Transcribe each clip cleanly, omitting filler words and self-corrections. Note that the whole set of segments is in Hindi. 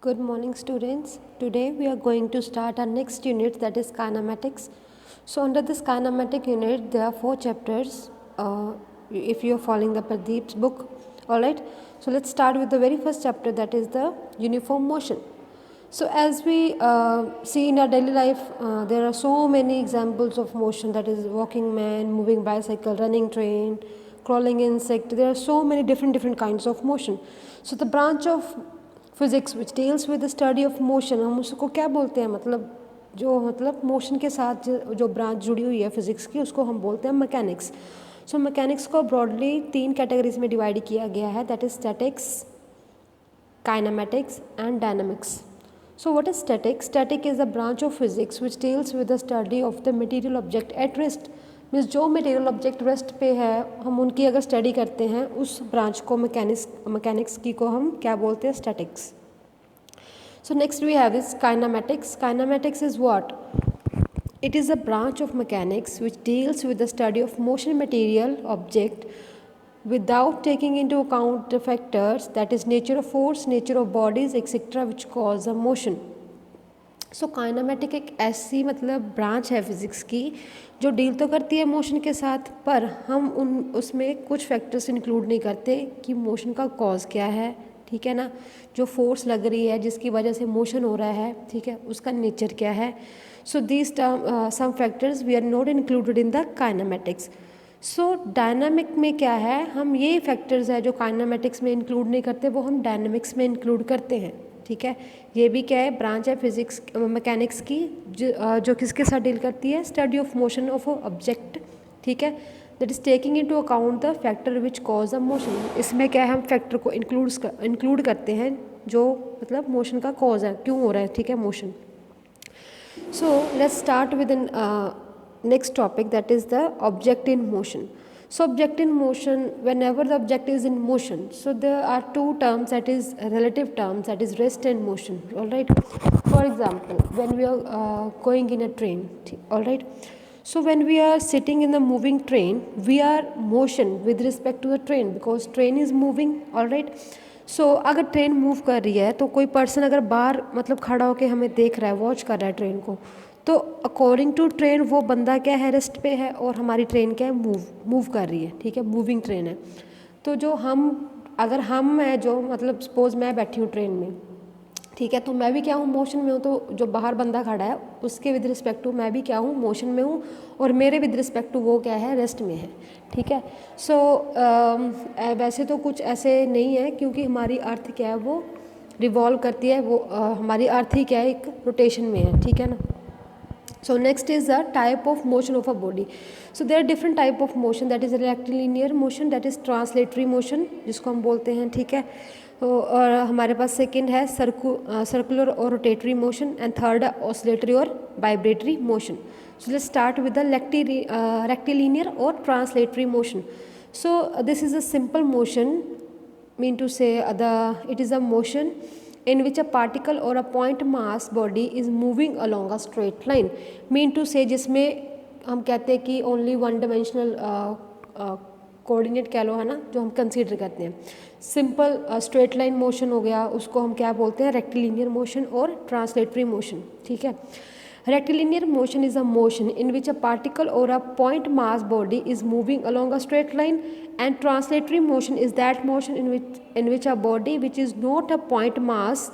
Good morning, students. Today we are going to start our next unit, that is kinematics. So under this kinematic unit, there are 4 chapters. If you are following the Pradeep's book, all right. So let's start with the very first chapter, that is the uniform motion. So as we see in our daily life, there are so many examples of motion, that is walking man, moving bicycle, running train, crawling insect. There are so many different kinds of motion. So the branch of physics which deals with the study of motion, हम उसको क्या बोलते हैं, मतलब मोशन के साथ जो ब्रांच जुड़ी हुई है फिज़िक्स की, उसको हम बोलते हैं मैकेनिक्स. सो मैकेनिक्स को ब्रॉडली 3 कैटेगरीज में डिवाइड किया गया है, that is statics, kinematics and dynamics. So what is static? Static is a branch of physics which deals with the study of the material object at rest. Means जो मटेरियल ऑब्जेक्ट रेस्ट पे है, हम उनकी अगर स्टडी करते हैं, उस ब्रांच को मैकेनिक्स की को हम क्या बोलते हैं, statics. So next we have this kinematics. Kinematics is what? It is a branch of mechanics which deals with the study of motion material object without taking into account the factors, that is nature of force, nature of bodies etc. which cause a motion. So kinematic एक ऐसी मतलब ब्रांच है फिज़िक्स की जो डील तो करती है मोशन के साथ, पर हम उसमें कुछ फैक्टर्स इंक्लूड नहीं करते कि मोशन का कॉज क्या है, ठीक है ना, जो फोर्स लग रही है जिसकी वजह से मोशन हो रहा है, ठीक है, उसका नेचर क्या है. So these some factors we are not included in the kinematics. So dynamic में क्या है, हम ये फैक्टर्स है जो काइनेमेटिक्स में इंक्लूड नहीं करते, वो हम डायनामिक्स में इंक्लूड करते हैं, ठीक है. ये भी क्या है, ब्रांच है फिजिक्स मैकेनिक्स की जो किसके साथ डील करती है, study of motion of object, ठीक है, that is taking into account the factor which cause a motion. इसमें क्या है, हम फैक्टर को इंक्लूड करते हैं जो मतलब मोशन का कॉज है, क्यों हो रहा है, ठीक है, motion. So let's start with an next topic, that is the object in motion. So object in motion, whenever the object is in motion, so there are 2 terms, that is relative terms, that is rest and motion, all right. For example, when we are going in a train, all right, so when we are sitting in the moving train, we are motion with respect to the train because train is moving, all right. सो अगर ट्रेन मूव कर रही है तो कोई पर्सन अगर बाहर मतलब खड़ा होकर हमें देख रहा है, वॉच कर रहा है ट्रेन को, तो अकॉर्डिंग टू ट्रेन वो बंदा क्या है, रेस्ट पे है, और हमारी ट्रेन क्या है, मूव कर रही है, ठीक है, मूविंग ट्रेन है. तो जो अगर हम है जो मतलब सपोज मैं बैठी हूँ ट्रेन में, ठीक है, तो मैं भी क्या हूँ, मोशन में हूँ. तो जो बाहर बंदा खड़ा है उसके विद रिस्पेक्ट टू मैं भी क्या हूँ, मोशन में हूँ, और मेरे विद रिस्पेक्ट टू वो क्या है, रेस्ट में है, ठीक है. सो वैसे तो कुछ ऐसे नहीं है, क्योंकि हमारी अर्थ क्या है, वो रिवॉल्व करती है, वो हमारी अर्थ ही क्या है, एक रोटेशन में है, ठीक है ना. So next is the type of motion of a body. So there are different type of motion, that is rectilinear motion, that is translatory motion जिसको हम बोलते हैं, ठीक है. और हमारे पास सेकंड है सर्कुलर और रोटेटरी मोशन, एंड थर्ड है ऑसिलेटरी और vibratory motion. So let's start with the rectilinear or translatory motion. So this is a simple motion, mean to say it is a motion in which a particle or a point mass body is moving along a straight line. Mean to say जिसमें हम कहते हैं कि ओनली 1 डायमेंशनल कोऑर्डिनेट कह लो, है ना, जो हम कंसीडर करते हैं. सिंपल स्ट्रेट लाइन मोशन हो गया, उसको हम क्या बोलते हैं, रेक्टिलिनियर मोशन और ट्रांसलेटरी मोशन, ठीक है. Rectilinear motion is a motion in which a particle or a point mass body is moving along a straight line, and translatory motion is that motion in which a body which is not a point mass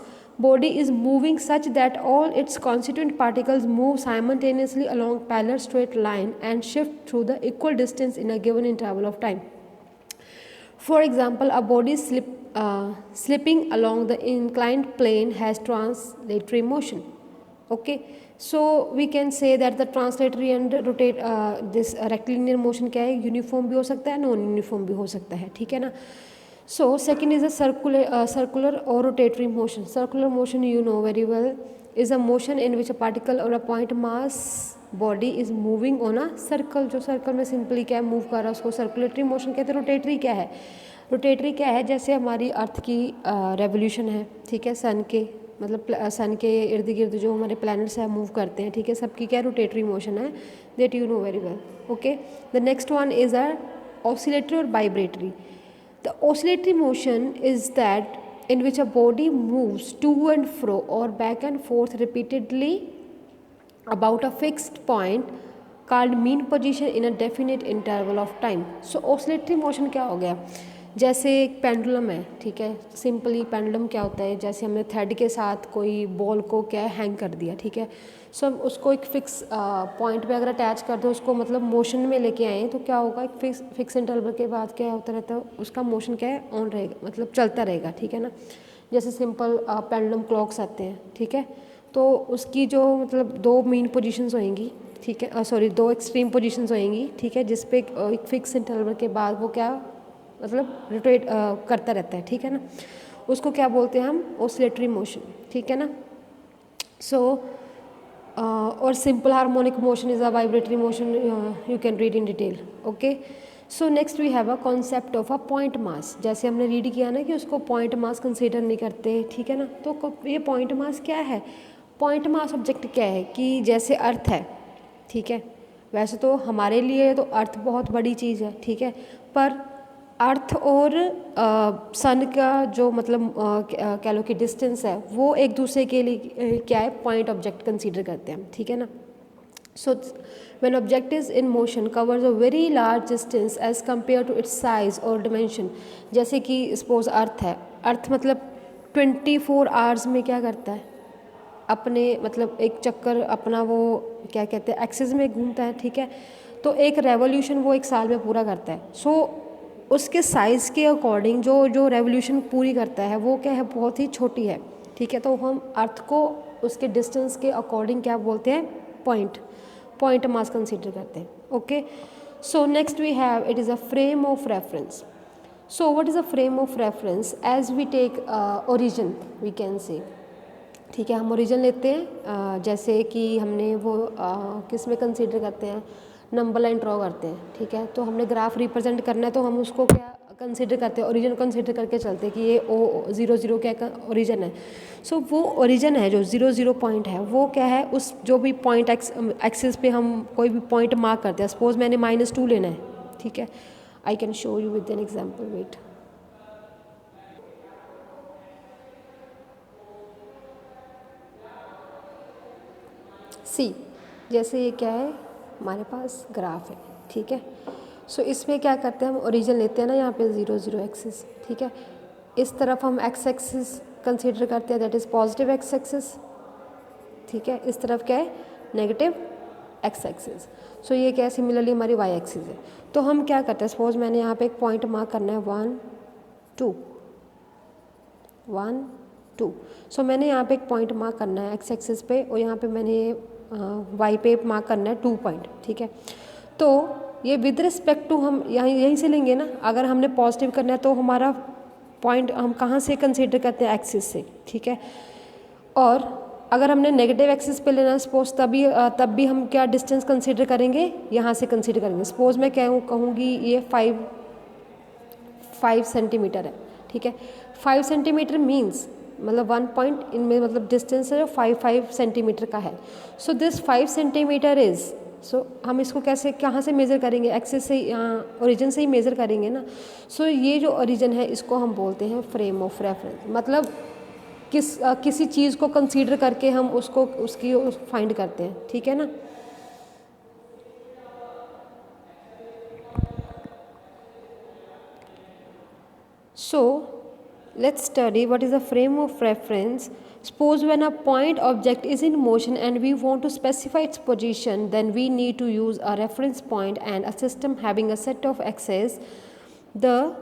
body is moving such that all its constituent particles move simultaneously along parallel straight line and shift through the equal distance in a given interval of time. For example, a body slipping along the inclined plane has translatory motion. Okay, so we can say that the translatory and this rectilinear motion क्या है, यूनिफॉर्म भी हो सकता है, नॉन यूनिफॉर्म भी हो सकता है, ठीक है ना. So second is a circular और rotatory motion. Circular motion you know very well is a motion in which a particle or a point mass body is moving on a circle. जो सर्कल में सिंपली क्या है, मूव कर रहा है, उसको सर्कुलेटरी मोशन कहते हैं. रोटेटरी क्या है, रोटेटरी क्या है, जैसे हमारी अर्थ की रेवोल्यूशन है, ठीक है, सन के मतलब सन के इर्द गिर्द जो हमारे प्लैनेट्स हैं मूव करते हैं, ठीक है, सबकी क्या रोटेटरी मोशन है, that you know very well. Okay, the next one is a oscillatory और vibratory. The oscillatory motion is that in which a body moves to and fro or back and forth repeatedly about a fixed point called mean position in a definite interval of time. So oscillatory motion क्या हो गया, जैसे एक पेंडुलम है, ठीक है, सिंपली पेंडुलम क्या होता है, जैसे हमने थ्रेड के साथ कोई बॉल को क्या हैंग कर दिया, ठीक है, सो हम उसको एक फिक्स पॉइंट पे अगर अटैच कर दो, उसको मतलब मोशन में लेके आए तो क्या होगा, एक फिक्स इंटरवल के बाद क्या होता रहता है, उसका मोशन क्या है, ऑन रहेगा, मतलब चलता रहेगा, ठीक है ना। जैसे सिंपल पेंडुलम क्लॉक्स आते हैं, ठीक है, तो उसकी जो मतलब दो मेन पोजीशंस होएंगी, ठीक है, सॉरी दो एक्सट्रीम पोजीशंस होएंगी, ठीक है, जिस पे एक फिक्स इंटरवल के बाद वो क्या मतलब रोटेट करता रहता है, ठीक है ना, उसको क्या बोलते हैं हम, ऑसिलेटरी मोशन, ठीक है ना। सो और simple harmonic motion is a vibratory motion, you can read in detail, okay. So next we have a concept of a point mass, जैसे हमने रीड किया ना कि उसको पॉइंट मास कंसीडर नहीं करते, ठीक है ना, तो ये पॉइंट मास क्या है, पॉइंट मास ऑब्जेक्ट क्या है कि जैसे अर्थ है, ठीक है, वैसे तो हमारे लिए तो अर्थ बहुत बड़ी चीज़ है, ठीक है, पर अर्थ और सन का जो मतलब कह लो कि डिस्टेंस है वो एक दूसरे के लिए क्या है, पॉइंट ऑब्जेक्ट कंसीडर करते हैं, ठीक है ना। So when object is in motion covers a very large distance as compare to its size और डिमेंशन, जैसे कि सपोज अर्थ है, अर्थ मतलब 24 आवर्स में क्या करता है, अपने मतलब एक चक्कर अपना वो क्या कहते हैं एक्सिस में घूमता है, ठीक है, तो एक रेवोल्यूशन वो एक साल में पूरा करता है। सो उसके साइज़ के अकॉर्डिंग जो जो रेवोल्यूशन पूरी करता है वो क्या है, बहुत ही छोटी है, ठीक है, तो हम अर्थ को उसके डिस्टेंस के अकॉर्डिंग क्या बोलते हैं, पॉइंट मास कंसीडर करते हैं, okay. So next we have it is a frame of reference. So what is a frame of reference, as we take origin we can say, ठीक है, हम ओरिजिन लेते हैं, जैसे कि हमने वो किस में कंसीडर करते हैं, नंबर लाइन ड्रॉ करते हैं, ठीक है, तो हमने ग्राफ रिप्रेजेंट करना है तो हम उसको क्या कंसीडर करते हैं, ओरिजिन कंसीडर करके चलते हैं कि ये ओ 0 क्या ओरिजिन है। सो वो ओरिजिन है जो 0 पॉइंट है, वो क्या है, उस जो भी पॉइंट एक्सिस पे हम कोई भी पॉइंट मार्क करते हैं, सपोज मैंने -2 लेना है, ठीक है, I can show you with an example, wait. See जैसे ये क्या है, हमारे पास ग्राफ है, ठीक है, सो इसमें क्या करते हैं, हम ओरिजिन लेते हैं ना, यहाँ पे 0 एक्सिस, ठीक है, इस तरफ हम एक्स एक्सिस कंसीडर करते हैं, that is positive x axis, ठीक है, इस तरफ क्या है, नेगेटिव एक्स एक्सिस। सो ये क्या है, सिमिलरली हमारी वाई एक्सिस है। तो हम क्या करते हैं, सपोज मैंने यहाँ पे एक पॉइंट मार्क करना है 1 2 सो मैंने यहाँ पे एक पॉइंट मार्क करना है एक्स एक्सिस पे, और यहाँ पे मैंने वाई पे मार्क करना है 2 पॉइंट, ठीक है, तो ये विद रिस्पेक्ट टू हम यहीं से लेंगे ना, अगर हमने पॉजिटिव करना है तो हमारा पॉइंट हम कहाँ से कंसीडर करते हैं, एक्सिस से, ठीक है, और अगर हमने नेगेटिव एक्सिस पे लेना सपोज तब भी हम क्या डिस्टेंस कंसीडर करेंगे, यहाँ से कंसीडर करेंगे। सपोज मैं कहूँगी ये 5 सेंटीमीटर है, ठीक है, 5 सेंटीमीटर मीन्स मतलब 1 पॉइंट इनमें मतलब डिस्टेंस है जो 5 सेंटीमीटर का है। सो दिस 5 सेंटीमीटर इज़, सो हम इसको कैसे कहाँ से मेज़र करेंगे, एक्सिस से, ओरिजिन से ही मेज़र करेंगे ना। सो ये जो ओरिजिन है इसको हम बोलते हैं फ्रेम ऑफ रेफरेंस, मतलब किसी चीज़ को कंसीडर करके हम उसको उसकी फाइंड करते हैं, ठीक है ना। So let's study what is a frame of reference. Suppose when a point object is in motion and we want to specify its position, then we need to use a reference point and a system having a set of axes. The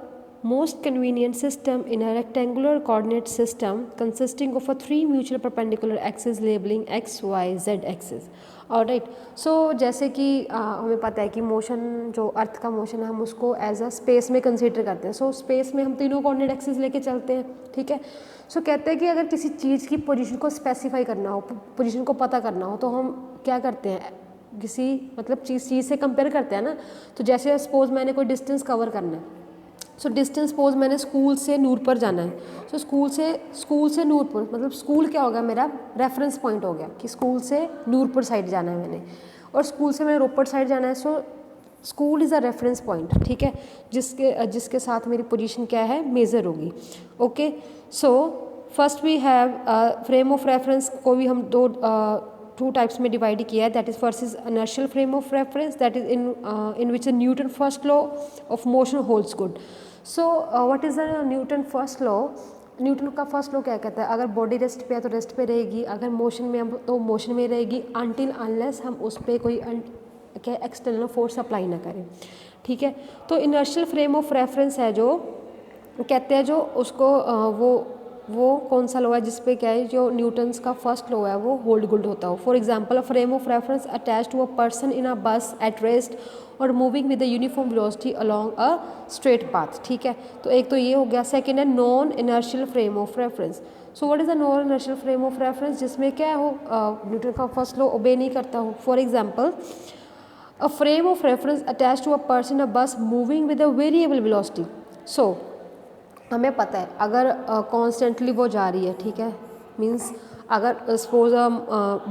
most convenient system in a rectangular coordinate system consisting of a 3 mutual perpendicular axes labeling x, y, z axis. Alright, so जैसे कि हमें पता है कि मोशन जो अर्थ का मोशन है हम उसको एज अ स्पेस में कंसीडर करते हैं। सो स्पेस में हम तीनों कोऑर्डिनेट एक्सिस लेके चलते हैं, ठीक है। सो कहते हैं कि अगर किसी चीज़ की पोजीशन को स्पेसिफाई करना हो, पोजीशन को पता करना हो, तो हम क्या करते हैं, किसी मतलब चीज़ से कंपेयर करते हैं ना। तो जैसे सपोज मैंने कोई डिस्टेंस कवर करना है, सो डिस्टेंस सपोज मैंने स्कूल से नूरपुर जाना है, सो स्कूल से नूरपुर मतलब स्कूल क्या होगा, मेरा रेफरेंस पॉइंट हो गया कि स्कूल से नूरपुर साइड जाना है मैंने, और स्कूल से मैंने रोपड़ साइड जाना है। So school is a reference point, ठीक है, जिसके साथ मेरी पोजीशन क्या है, मेज़र होगी। Okay, so first we have frame of reference को भी हम टू टाइप्स में डिवाइड किया है, that is first is inertial frame of reference, that is in which Newton first law of motion holds good. So what is the Newton first law? Newton का फर्स्ट लॉ क्या कहता है, अगर बॉडी रेस्ट पे है तो रेस्ट पे रहेगी, अगर मोशन में हम तो मोशन में रहेगी, अनटिल अनलेस हम उस पर कोई क्या एक्सटर्नल फोर्स अप्लाई ना करें, ठीक है। तो इनर्शियल फ्रेम ऑफ रेफरेंस है जो कहते हैं, जो उसको वो कौन सा लॉ है जिसपे क्या है, जो न्यूटन्स का फर्स्ट लॉ है वो होल्ड गुड होता हो। For example, a frame of reference attach to a person in a bus at rest or moving with the uniform velocity along a straight path, ठीक है। तो एक तो ये हो गया। सेकेंड है non inertial frame of reference. So what is the non inertial frame of reference, जिसमें क्या हो, न्यूटन का फर्स्ट लॉ ओबे नहीं करता हो। For example, a frame of reference attached to a person in a bus moving with a variable velocity. So हमें पता है अगर कॉन्स्टेंटली वो जा रही है, ठीक है, मीन्स अगर सपोज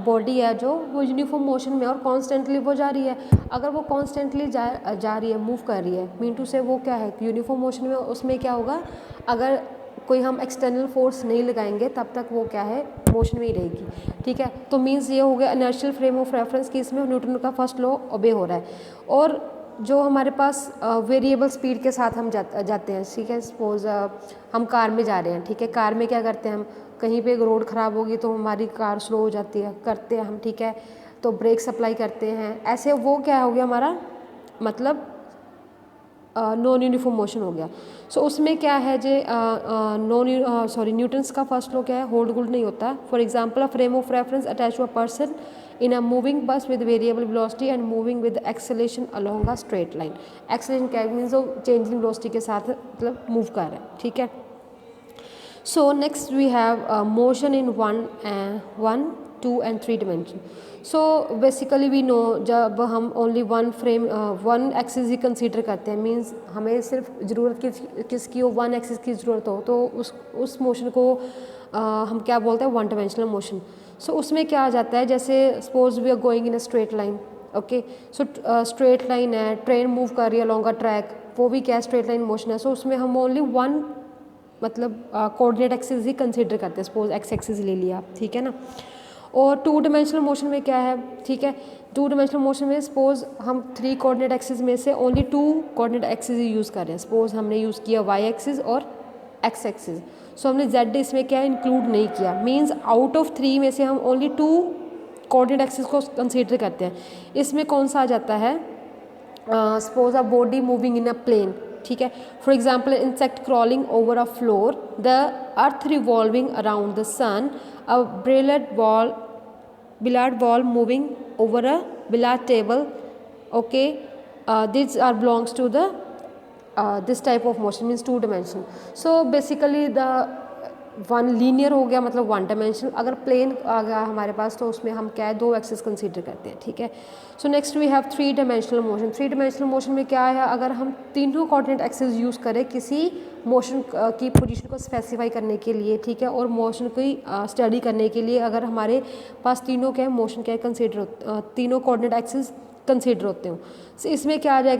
बॉडी है जो वो यूनिफॉर्म मोशन में और कॉन्स्टेंटली वो जा रही है, अगर वो कॉन्स्टेंटली जा रही है, मूव कर रही है, मीन टू से वो क्या है, यूनिफॉर्म मोशन में, उसमें क्या होगा, अगर कोई हम एक्सटर्नल फोर्स नहीं लगाएंगे तब तक वो क्या है, मोशन में ही रहेगी, ठीक है। तो मीन्स ये हो गया इनर्शियल फ्रेम ऑफ रेफरेंस की, इसमें न्यूटन का फर्स्ट लॉ ओबे हो रहा है। और जो हमारे पास वेरिएबल स्पीड के साथ हम जाते हैं, ठीक है, सपोज हम कार में जा रहे हैं, ठीक है, कार में क्या करते हैं हम, कहीं पे रोड ख़राब होगी तो हमारी कार स्लो हो जाती है, करते हैं हम, ठीक है, तो ब्रेक अप्लाई करते हैं, ऐसे वो क्या हो गया हमारा, मतलब नॉन यूनिफॉर्म मोशन हो गया। सो उसमें क्या है जे न्यूटन्स का फर्स्ट लॉ क्या है, होल्ड गुड नहीं होता। For example, a frame of reference attach to a person in a moving bus with variable velocity and moving with acceleration along a straight line. Acceleration क्या मीन्स वो चेंजिंग वेलोसिटी के साथ मतलब मूव कर रहा है, ठीक है। So next we have motion in 1, 2 and 3 dimension. So basically we no, जब हम ओनली वन एक्सिस ही कंसीडर करते हैं, मीन्स हमें सिर्फ ज़रूरत किसकी हो, वन एक्सिस की ज़रूरत हो, तो उस मोशन को हम क्या बोलते हैं, वन डायमेंशनल मोशन। सो उसमें क्या आ जाता है, जैसे suppose we are going in a straight line, okay, so straight line है, ट्रेन मूव कर रही है लॉन्ग अ ट्रैक, वो भी क्या स्ट्रेट लाइन मोशन है। सो उसमें हम ओनली वन मतलब कोऑर्डिनेट एक्सिस ही कंसीडर करते हैं, सपोज एक्स एक्सिस ले लिया, ठीक है ना। और टू डायमेंशनल मोशन में क्या है, ठीक है, टू डायमेंशनल मोशन में सपोज हम 3 कोऑर्डिनेट एक्सिस में से ओनली 2 कोऑर्डिनेट एक्सिस ही यूज़ कर रहे हैं। सपोज हमने यूज़ किया वाई एक्सिस और एक्स एक्सिस, सो हमने जेड इसमें क्या इंक्लूड नहीं किया, मीन्स आउट ऑफ 3 में से हम ओनली 2 कोऑर्डिनेट एक्सिस को कंसीडर करते हैं। इसमें कौन सा आ जाता है, suppose a body moving in a plane, ठीक है, for example insect crawling over a floor, the earth revolving around the sun, a billiard ball moving over a billiard table, okay, this are belongs to the this type of motion, means 2 dimension. So basically the one linear हो गया, मतलब 1 डायमेंशन। अगर प्लेन आ गया हमारे पास तो उसमें हम क्या है, 2 एक्सिस कंसीडर करते हैं, ठीक है। So next we have 3 dimensional motion. 3 dimensional motion में क्या है, अगर हम तीनों कोऑर्डिनेट एक्सिस यूज़ करें किसी मोशन की पोजीशन को स्पेसिफाई करने के लिए, ठीक है, और मोशन की स्टडी करने के लिए, अगर हमारे पास तीनों क्या है मोशन क्या है कंसीडर तीनों कोऑर्डिनेट एक्सिस कंसीडर होते हो, so इसमें क्या आ जाएगा,